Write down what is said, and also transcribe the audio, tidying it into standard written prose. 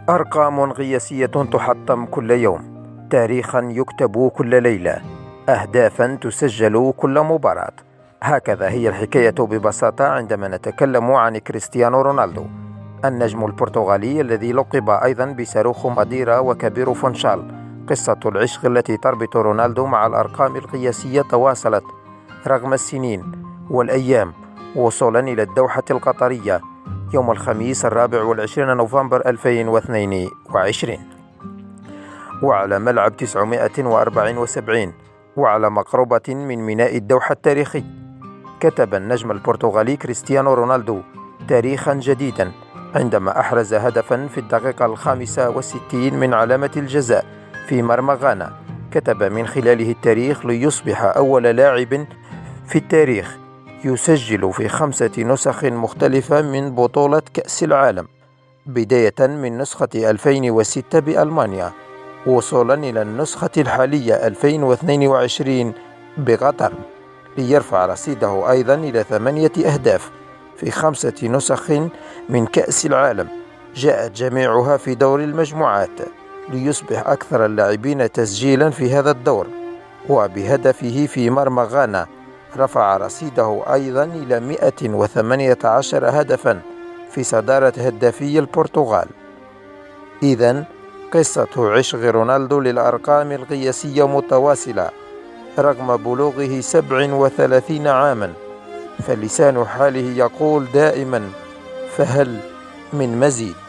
أرقام قياسية تحطم كل يوم، تاريخا يكتب كل ليلة، أهدافا تسجل كل مباراة. هكذا هي الحكاية ببساطة عندما نتكلم عن كريستيانو رونالدو، النجم البرتغالي الذي لقب أيضا بصاروخ ماديرا وكبير فونشال. قصة العشق التي تربط رونالدو مع الأرقام القياسية تواصلت رغم السنين والأيام، وصولا إلى الدوحة القطرية يوم الخميس 24 نوفمبر 2022، وعلى ملعب 974 وعلى مقربة من ميناء الدوحة التاريخي. كتب النجم البرتغالي كريستيانو رونالدو تاريخا جديدا عندما أحرز هدفا في الدقيقة 65 من علامة الجزاء في مرمى غانا. كتب من خلاله التاريخ ليصبح أول لاعب في التاريخ يسجل في 5 نسخ مختلفة من بطولة كأس العالم، بداية من نسخة 2006 بألمانيا وصولا إلى النسخة الحالية 2022 بقطر، ليرفع رصيده أيضا إلى 8 أهداف في 5 نسخ من كأس العالم جاءت جميعها في دور المجموعات، ليصبح أكثر اللاعبين تسجيلا في هذا الدور. وبهدفه في مرمى غانا رفع رصيده أيضا إلى 118 هدفا في صدارة هدافي البرتغال. إذن قصة عشق رونالدو للأرقام القياسية متواصلة رغم بلوغه 37 عاما، فلسان حاله يقول دائما: فهل من مزيد؟